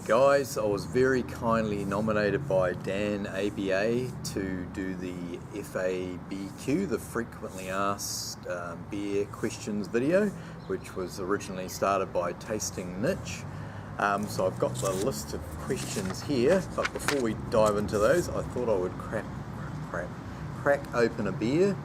guys, I was very kindly nominated by Dan ABA to do the FABQ, the frequently asked beer questions video, which was originally started by Tasting Nitch. So I've got the list of questions here, but before we dive into those, I thought I would crack open a beer,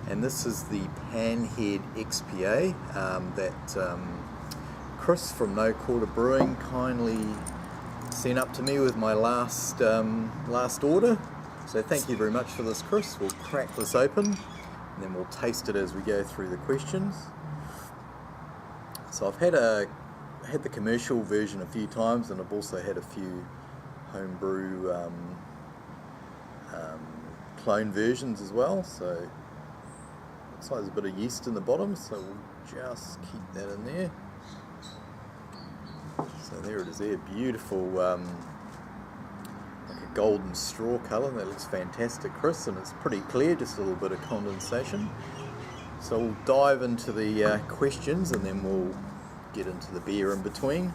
and this is the Panhead XPA that Chris from No Quarter Brewing kindly sent up to me with my last order. So thank you very much for this, Chris. We'll crack this open and then we'll taste it as we go through the questions. So I've had the commercial version a few times, and I've also had a few homebrew clone versions as well. So looks like there's a bit of yeast in the bottom, so we'll just keep that in there. So there it is there, beautiful, like a golden straw colour. That looks fantastic, Chris, and it's pretty clear, just a little bit of condensation. So we'll dive into the questions and then we'll get into the beer in between.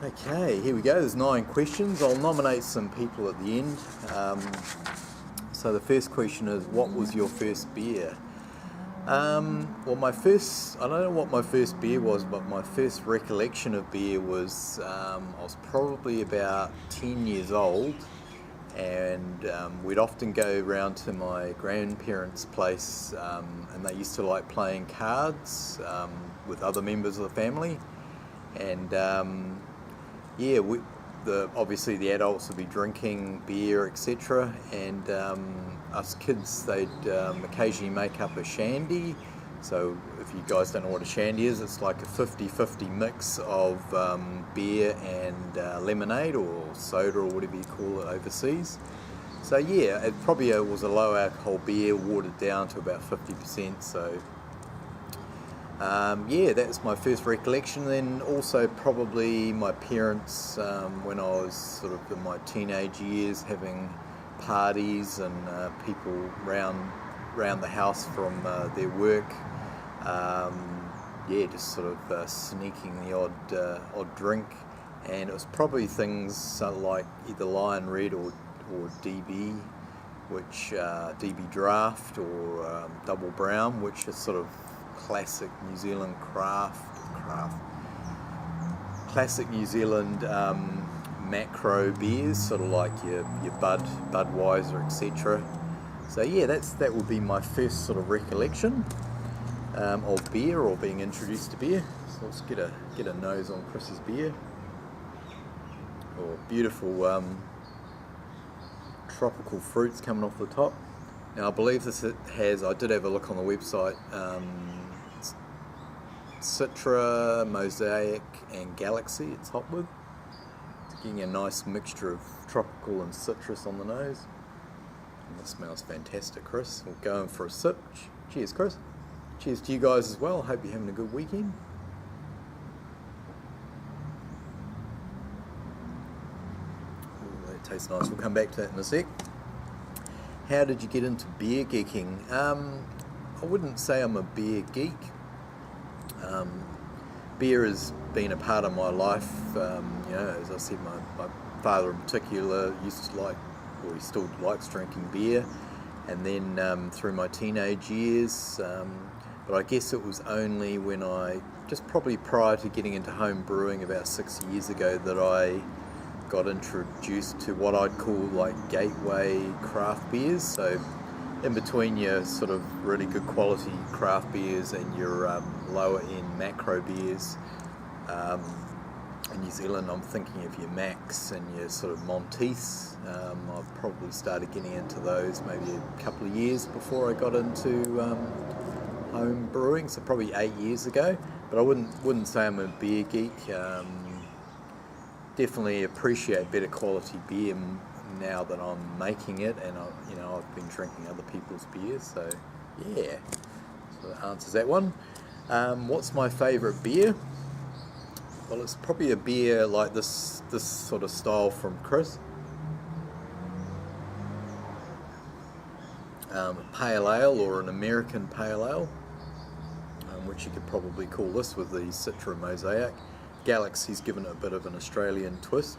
Okay, here we go, there's 9 questions. I'll nominate some people at the end. So the first question is, what was your first beer? Well, I don't know what my first beer was, but my first recollection of beer was, I was probably about 10 years old, and we'd often go round to my grandparents' place, and they used to like playing cards with other members of the family, and obviously the adults would be drinking beer, etc., and us kids, they'd occasionally make up a shandy. So if you guys don't know what a shandy is, it's like a 50-50 mix of beer and lemonade or soda or whatever you call it overseas. So yeah, it probably was a low alcohol beer watered down to about 50%. So yeah, that's my first recollection. Then also probably my parents, when I was sort of in my teenage years, having parties and people round the house from their work. Yeah, just sort of sneaking the odd drink, and it was probably things like either Lion Red or DB, which DB Draft or Double Brown, which is sort of classic New Zealand classic New Zealand macro beers, sort of like your Budweiser, etc. So yeah, that would be my first sort of recollection of beer, or being introduced to beer. So let's get a nose on Chris's beer. Oh, beautiful tropical fruits coming off the top. Now I believe this has, I did have a look on the website, Citra, Mosaic and Galaxy it's hot with. It's getting a nice mixture of tropical and citrus on the nose. And this smells fantastic, Chris. We'll go in for a sip. Cheers, Chris. Cheers to you guys as well. Hope you're having a good weekend. Ooh, that tastes nice. We'll come back to that in a sec. How did you get into beer geeking? I wouldn't say I'm a beer geek. Beer has been a part of my life. You know, as I said, my father in particular used to like, or he still likes drinking beer, and then through my teenage years, but I guess it was only when just probably prior to getting into home brewing about 6 years ago, that I got introduced to what I'd call like gateway craft beers. So in between your sort of really good quality craft beers and your lower end macro beers, in New Zealand I'm thinking of your Max and your sort of Monteiths. I've probably started getting into those maybe a couple of years before I got into home brewing, so probably 8 years ago. But I wouldn't say I'm a beer geek. Definitely appreciate better quality beer now that I'm making it, and I've been drinking other people's beers. So yeah, so that answers that one. What's my favourite beer? Well, it's probably a beer like this sort of style from Chris. A pale ale, or an American pale ale, which you could probably call this with the Citra Mosaic. Galaxy's given it a bit of an Australian twist.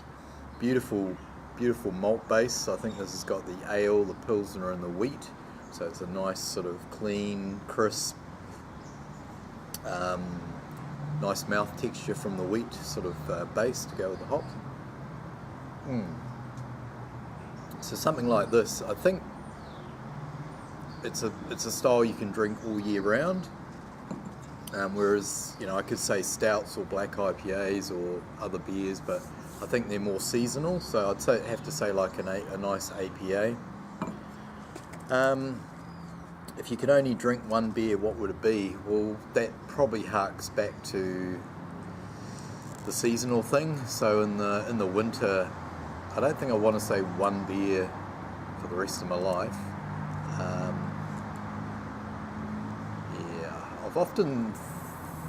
Beautiful malt base. I think this has got the ale, the pilsner and the wheat, so it's a nice sort of clean, crisp, nice mouth texture from the wheat sort of base to go with the hops. So something like this, I think it's a style you can drink all year round, whereas, you know, I could say stouts or black IPAs or other beers, but I think they're more seasonal, so I'd have to say like a nice APA. If you could only drink one beer, what would it be? Well, that probably harks back to the seasonal thing. So in the winter, I don't think I want to say one beer for the rest of my life. I've often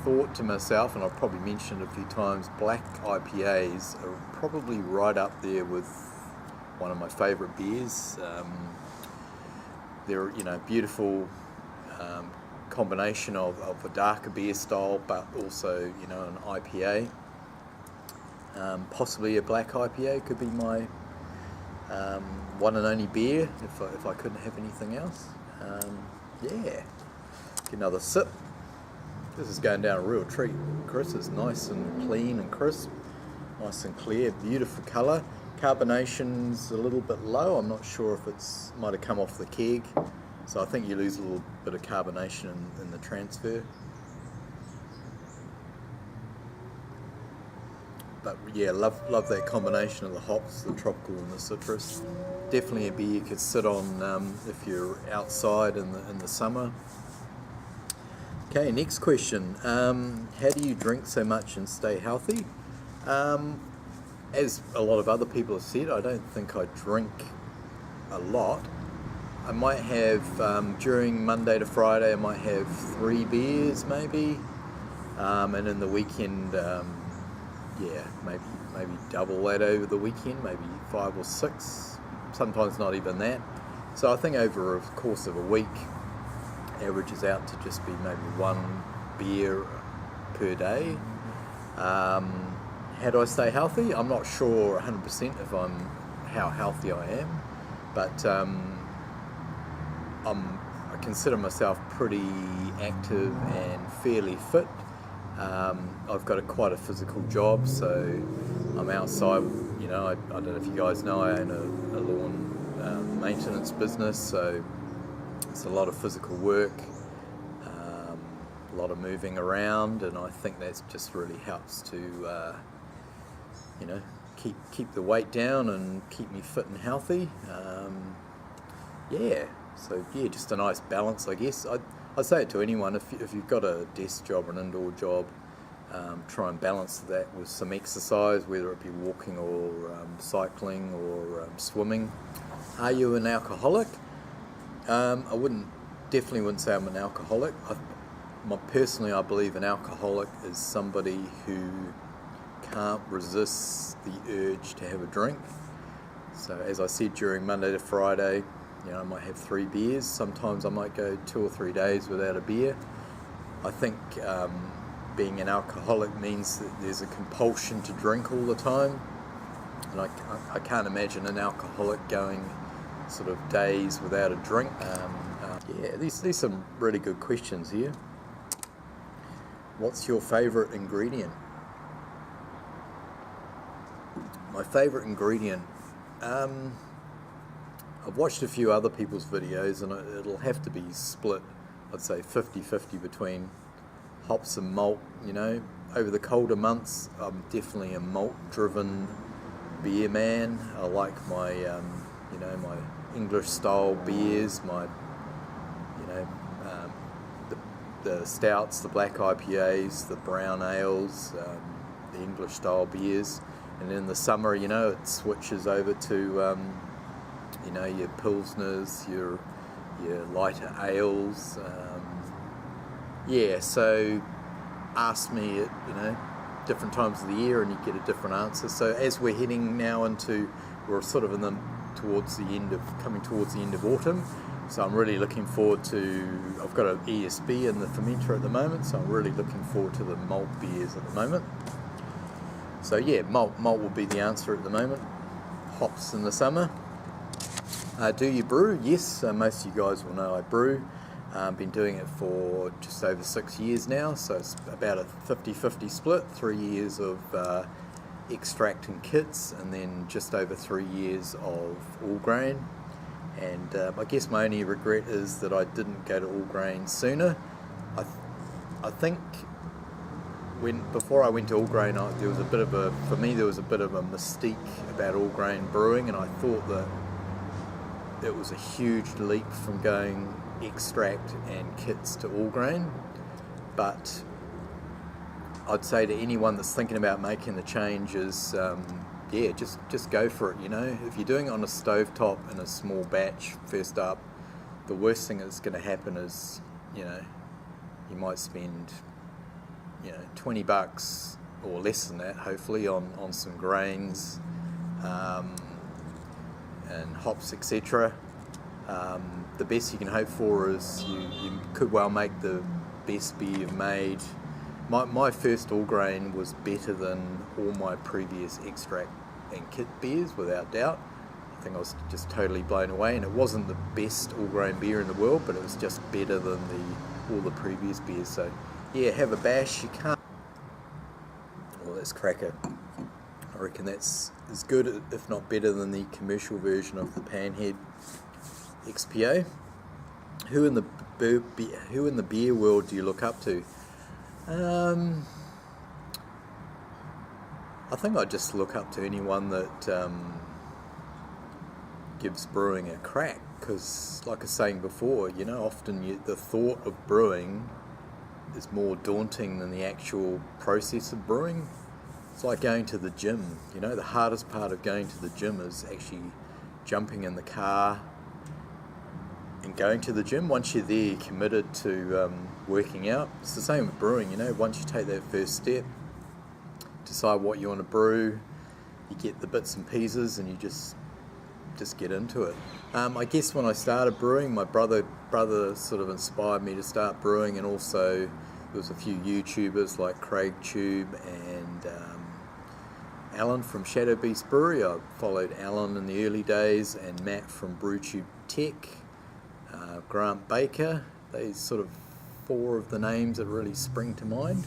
thought to myself, and I've probably mentioned a few times, black IPAs are probably right up there with one of my favourite beers. They're, you know, beautiful combination of a darker beer style, but also, you know, an IPA. Possibly a black IPA could be my one and only beer if I couldn't have anything else. Get another sip. This is going down a real treat, Chris. It's nice and clean and crisp, nice and clear, beautiful colour. Carbonation's a little bit low. I'm not sure if it's might have come off the keg, so I think you lose a little bit of carbonation in the transfer. But yeah, love that combination of the hops, the tropical and the citrus. Definitely a beer you could sit on if you're outside in the summer. Okay, next question. How do you drink so much and stay healthy? As a lot of other people have said, I don't think I drink a lot. I might have, during Monday to Friday, I might have 3 beers maybe, and in the weekend, maybe double that over the weekend, maybe 5 or 6, sometimes not even that. So I think over a course of a week, averages out to just be maybe 1 beer per day. How do I stay healthy? I'm not sure 100% how healthy I am, but I consider myself pretty active and fairly fit. I've got quite a physical job, so I'm outside. You know, I don't know if you guys know, I own a lawn maintenance business, so it's a lot of physical work, a lot of moving around, and I think that just really helps to, you know, keep the weight down and keep me fit and healthy. So just a nice balance, I guess. I'd say it to anyone, if you've got a desk job or an indoor job, try and balance that with some exercise, whether it be walking or cycling or swimming. Are you an alcoholic? I definitely wouldn't say I'm an alcoholic. Personally, I believe an alcoholic is somebody who can't resist the urge to have a drink. So as I said, during Monday to Friday, you know, I might have 3 beers. Sometimes I might go 2 or 3 days without a beer. I think being an alcoholic means that there's a compulsion to drink all the time, and I can't imagine an alcoholic going sort of days without a drink. These some really good questions here. What's your favourite ingredient? My favourite ingredient, I've watched a few other people's videos, and it'll have to be split, I'd say 50-50 between hops and malt. You know, over the colder months, I'm definitely a malt-driven beer man. I like my, my English style beers, my, the stouts, the black IPAs, the brown ales, the English style beers. And in the summer, you know, it switches over to, your pilsners, your lighter ales. So ask me at, different times of the year and you get a different answer. So as we're heading now we're sort of coming towards the end of autumn. So I'm really looking forward I've got an ESB in the fermenter at the moment, so I'm really looking forward to the malt beers at the moment. So yeah, malt will be the answer at the moment. Hops in the summer. Do you brew? Yes, most of you guys will know I brew. Been doing it for just over 6 years now, so it's about a 50-50 split. 3 years of extract and kits, and then just over 3 years of all grain. And I guess my only regret is that I didn't go to all grain sooner. I think before I went to all grain, there was a bit of a mystique about all grain brewing, and I thought that it was a huge leap from going extract and kits to all grain. But I'd say to anyone that's thinking about making the change is, yeah, just go for it. You know, if you're doing it on a stovetop in a small batch first up, the worst thing that's going to happen is, you know, you might spend, you know, $20 or less than that, hopefully, on some grains and hops, etc. The best you can hope for is you could well make the best beer you've made. My first all grain was better than all my previous extract and kit beers, without doubt. I think I was just totally blown away, and it wasn't the best all grain beer in the world, but it was just better than all the previous beers. So yeah, have a bash. You can't. Well, that's cracker. I reckon that's as good, if not better, than the commercial version of the Panhead XPA. Who in the beer world do you look up to? I think I just look up to anyone that gives brewing a crack, because like I was saying before, you know, often the thought of brewing is more daunting than the actual process of brewing. It's like going to the gym. You know, the hardest part of going to the gym is actually jumping in the car and going to the gym. Once you're there, you're committed to working out. It's the same with brewing, you know. Once you take that first step, decide what you want to brew, you get the bits and pieces, and you just get into it. I guess when I started brewing, my brother sort of inspired me to start brewing, and also there was a few YouTubers like Craig Tube and Alan from Shadow Beast Brewery. I followed Alan in the early days, and Matt from BrewTube Tech, Grant Baker. These sort of 4 of the names that really spring to mind.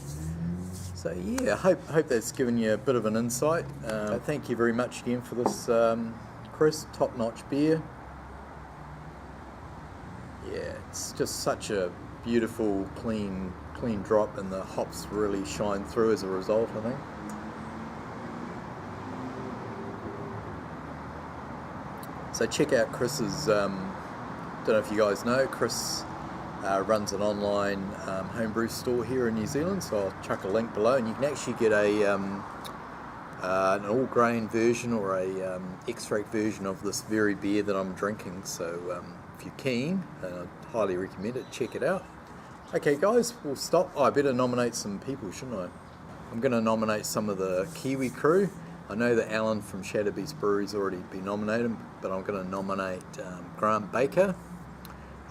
So yeah, I hope that's given you a bit of an insight. Thank you very much again for this, Chris. Top-notch beer. Yeah, it's just such a beautiful, clean drop, and the hops really shine through as a result, I think. So check out Chris's, don't know if you guys know, Chris runs an online homebrew store here in New Zealand, so I'll chuck a link below, and you can actually get an all grain version or a extract version of this very beer that I'm drinking. So if you're keen, I'd highly recommend it. Check it out. Okay guys, we'll stop. Oh, I better nominate some people, shouldn't I? I'm going to nominate some of the Kiwi crew. I know that Alan from Shadow Beast Brewery's already been nominated, but I'm going to nominate Grant Baker,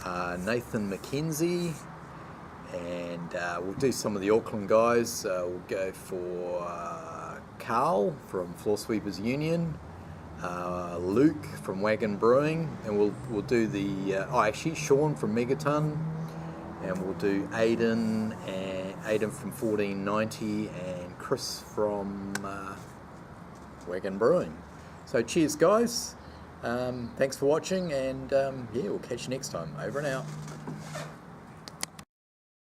Nathan McKenzie, and we'll do some of the Auckland guys. We'll go for Carl from Floor Sweepers Union, Luke from Wagon Brewing, and we'll do the actually Sean from Megaton, and we'll do Aidan from 1490, and Chris from Wagon Brewing. So cheers guys, thanks for watching, and yeah, we'll catch you next time. Over and out.